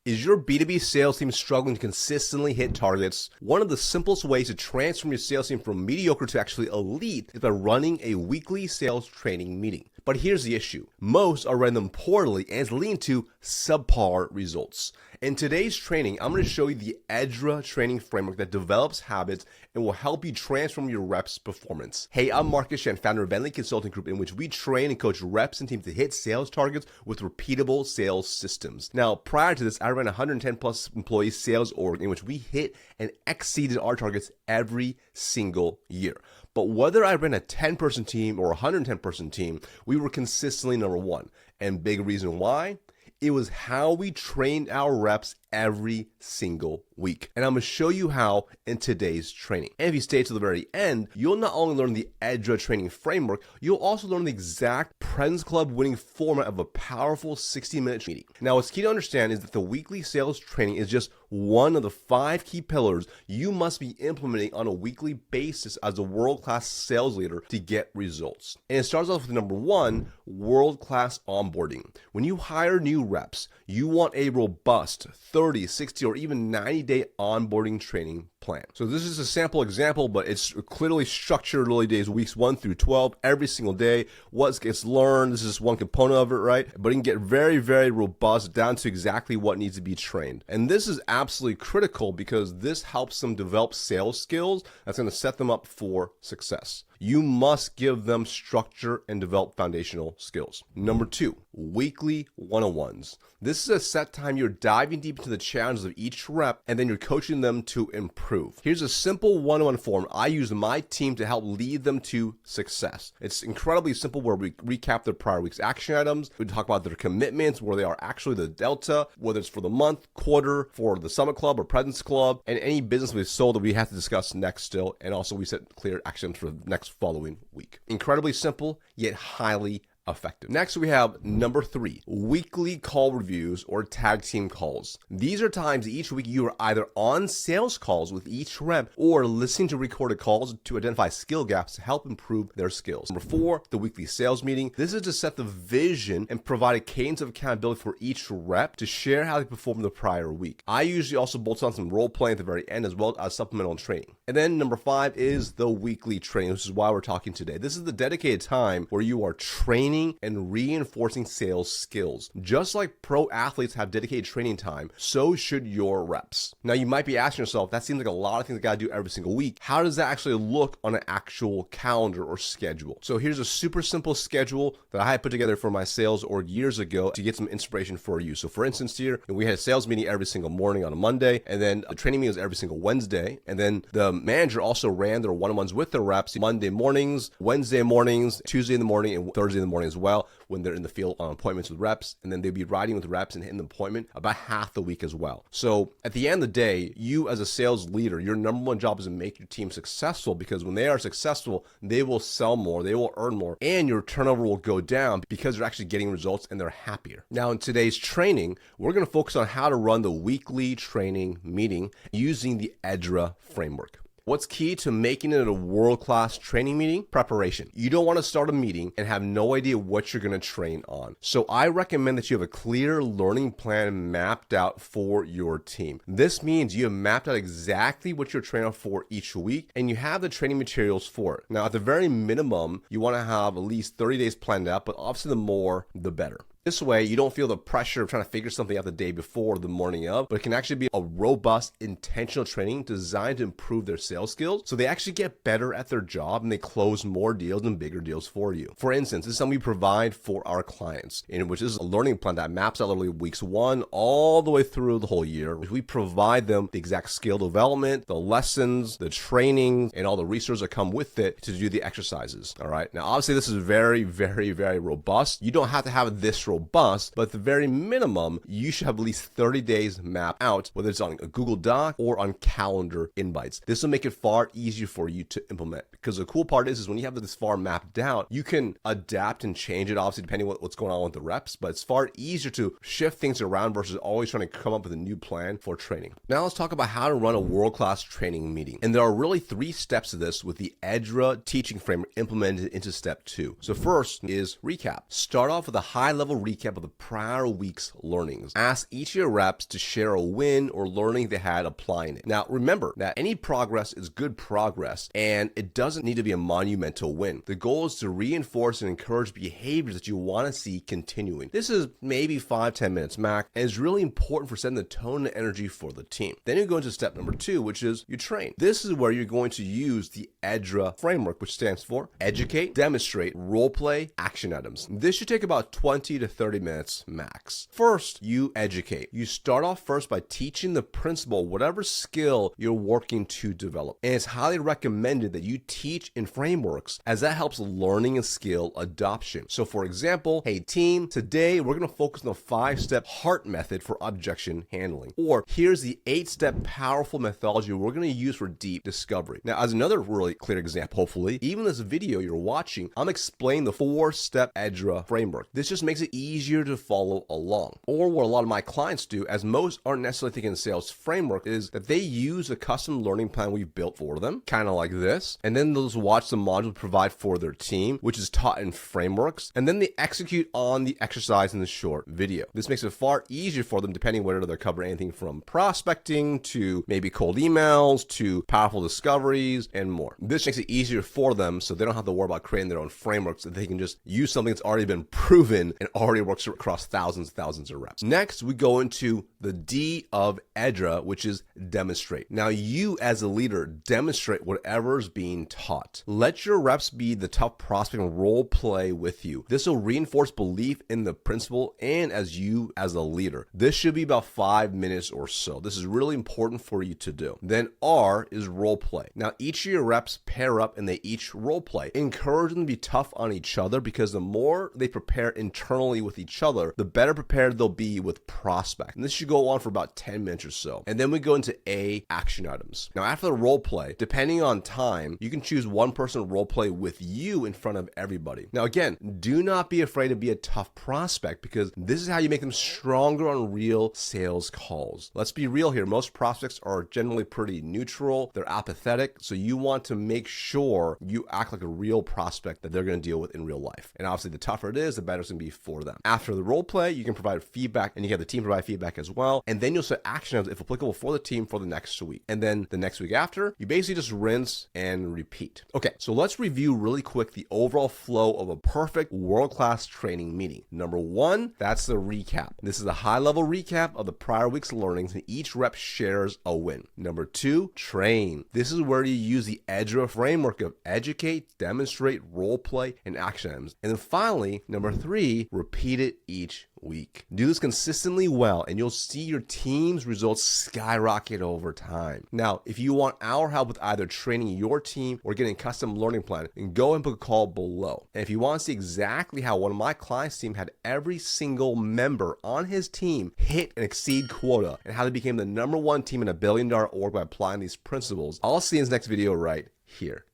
Is your B2B sales team struggling to consistently hit targets? One of the simplest ways to transform your sales team from mediocre to actually elite is by running a weekly sales training meeting. But here's the issue. Most are running them poorly and it's leading to subpar results. In today's training, I'm going to show you the ERDA training framework that develops habits and will help you transform your reps' performance. Hey, I'm Marcus Shen, founder of Bentley Consulting Group, in which we train and coach reps and teams to hit sales targets with repeatable sales systems. Now, prior to this, I ran a 110 plus employee sales org in which we hit and exceeded our targets every single year. But whether I ran a 10-person team or a 110-person team, we were consistently number one. And big reason why? It was how we trained our reps every single week. And I'm going to show you how in today's training. And if you stay to the very end, you'll not only learn the ERDA training framework, you'll also learn the exact President's Club winning format of a powerful 60-minute meeting. Now, what's key to understand is that the weekly sales training is just one of the 5 key pillars you must be implementing on a weekly basis as a world-class sales leader to get results. And it starts off with number 1, world-class onboarding. When you hire new reps, you want a robust 30, 60, or even 90-day onboarding training plan. So this is a sample example, but it's clearly structured early days, weeks 1 through 12, every single day. What gets learned, this is one component of it, right? But it can get very, very robust down to exactly what needs to be trained. And this is absolutely critical because this helps them develop sales skills that's going to set them up for success. You must give them structure and develop foundational skills. Number 2, weekly one-on-ones. This is a set time you're diving deep into the challenges of each rep and then you're coaching them to improve. Here's a simple one-on-one form I use my team to help lead them to success. It's incredibly simple where we recap their prior week's action items. We talk about their commitments, where they are actually the delta, whether it's for the month, quarter, for the Summit Club or President's Club, and any business we've sold that we have to discuss next still. And also we set clear actions for the next following week. Incredibly simple, yet highly effective. Next, we have number 3, weekly call reviews or tag team calls. These are times each week you are either on sales calls with each rep or listening to recorded calls to identify skill gaps to help improve their skills. Number 4, the weekly sales meeting. This is to set the vision and provide a cadence of accountability for each rep to share how they performed the prior week. I usually also bolt on some role playing at the very end as well as supplemental training. And then number 5 is the weekly training, which is why we're talking today. This is the dedicated time where you are training and reinforcing sales skills. Just like pro athletes have dedicated training time, so should your reps. Now, you might be asking yourself, that seems like a lot of things I gotta do every single week. How does that actually look on an actual calendar or schedule? So here's a super simple schedule that I had put together for my sales org years ago to get some inspiration for you. So for instance here, we had a sales meeting every single morning on a Monday, and then the training meeting was every single Wednesday. And then the manager also ran their one-on-ones with their reps Monday mornings, Wednesday mornings, Tuesday in the morning, and Thursday in the morning as well when they're in the field on appointments with reps. And then they'd be riding with reps and hitting the appointment about half the week as well. So at the end of the day, you as a sales leader, your number one job is to make your team successful, because when they are successful, they will sell more, they will earn more, and your turnover will go down because they're actually getting results and they're happier. Now, in today's training, we're going to focus on how to run the weekly training meeting using the ERDA framework. What's key to making it a world-class training meeting? Preparation. You don't want to start a meeting and have no idea what you're going to train on. So I recommend that you have a clear learning plan mapped out for your team. This means you have mapped out exactly what you're training for each week and you have the training materials for it. Now, at the very minimum, you want to have at least 30 days planned out, but obviously the more, the better. This way, you don't feel the pressure of trying to figure something out the day before or the morning of, but it can actually be a robust, intentional training designed to improve their sales skills so they actually get better at their job and they close more deals and bigger deals for you. For instance, this is something we provide for our clients, in which is a learning plan that maps out literally weeks 1 all the way through the whole year. We provide them the exact skill development, the lessons, the training, and all the resources that come with it to do the exercises. All right. Now, obviously, this is very, very, very robust. You don't have to have this robust, but at the very minimum, you should have at least 30 days mapped out, whether it's on a Google Doc or on calendar invites. This will make it far easier for you to implement, because the cool part is when you have this far mapped out, you can adapt and change it, obviously, depending on what's going on with the reps, but it's far easier to shift things around versus always trying to come up with a new plan for training. Now let's talk about how to run a world-class training meeting. And there are really 3 steps to this with the ERDA teaching framework implemented into step 2. So first is recap. Start off with a high-level recap of the prior week's learnings. Ask each of your reps to share a win or learning they had applying it. Now, remember that any progress is good progress, and it doesn't need to be a monumental win. The goal is to reinforce and encourage behaviors that you want to see continuing. This is maybe 5-10 minutes max, and it's really important for setting the tone and energy for the team. Then you go into step number 2, which is you train. This is where you're going to use the ERDA framework, which stands for educate, demonstrate, role play, action items. This should take about 20 to 30 minutes max. First, you educate. You start off first by teaching the principal whatever skill you're working to develop. And it's highly recommended that you teach in frameworks, as that helps learning and skill adoption. So for example, hey team, today we're going to focus on the 5-step HEART method for objection handling. Or here's the 8-step powerful methodology we're going to use for deep discovery. Now, as another really clear example, hopefully, even this video you're watching, I'm explaining the 4-step ERDA framework. This just makes it easier to follow along. Or what a lot of my clients do, as most aren't necessarily thinking sales framework, is that they use a custom learning plan we've built for them, kind of like this, and then they'll just watch the modules provide for their team, which is taught in frameworks, and then they execute on the exercise in the short video. This makes it far easier for them, depending whether they're covering anything from prospecting to maybe cold emails to powerful discoveries and more. This makes it easier for them, so they don't have to worry about creating their own frameworks, that they can just use something that's already been proven and already works across thousands of reps. Next, we go into the D of ERDA, which is demonstrate. Now, you as a leader demonstrate whatever is being taught. Let your reps be the tough prospect and role play with you. This will reinforce belief in the principle and as you as a leader. This should be about 5 minutes or so. This is really important for you to do. Then R is role play. Now, each of your reps pair up and they each role play. Encourage them to be tough on each other, because the more they prepare internally with each other, the better prepared they'll be with prospect. And this should go on for about 10 minutes or so. And then we go into A, action items. Now, after the role play, depending on time, you can choose one person role play with you in front of everybody. Now, again, do not be afraid to be a tough prospect, because this is how you make them stronger on real sales calls. Let's be real here. Most prospects are generally pretty neutral. They're apathetic. So you want to make sure you act like a real prospect that they're going to deal with in real life. And obviously, the tougher it is, the better it's going to be for them. After the role play, you can provide feedback, and you have the team provide feedback as well. And then you'll set action items, if applicable, for the team for the next week. And then the next week after, you basically just rinse and repeat. Okay, so let's review really quick the overall flow of a perfect world-class training meeting. Number 1, that's the recap. This is a high-level recap of the prior week's learnings, and each rep shares a win. Number 2, train. This is where you use the ERDA framework of educate, demonstrate, role play, and action items. And then finally, number 3, repeat it each week. Do this consistently well, and you'll see your team's results skyrocket over time. Now, if you want our help with either training your team or getting a custom learning plan, then go and book a call below. And if you want to see exactly how one of my clients' team had every single member on his team hit and exceed quota, and how they became the #1 team in $1 billion org by applying these principles, I'll see you in this next video right here.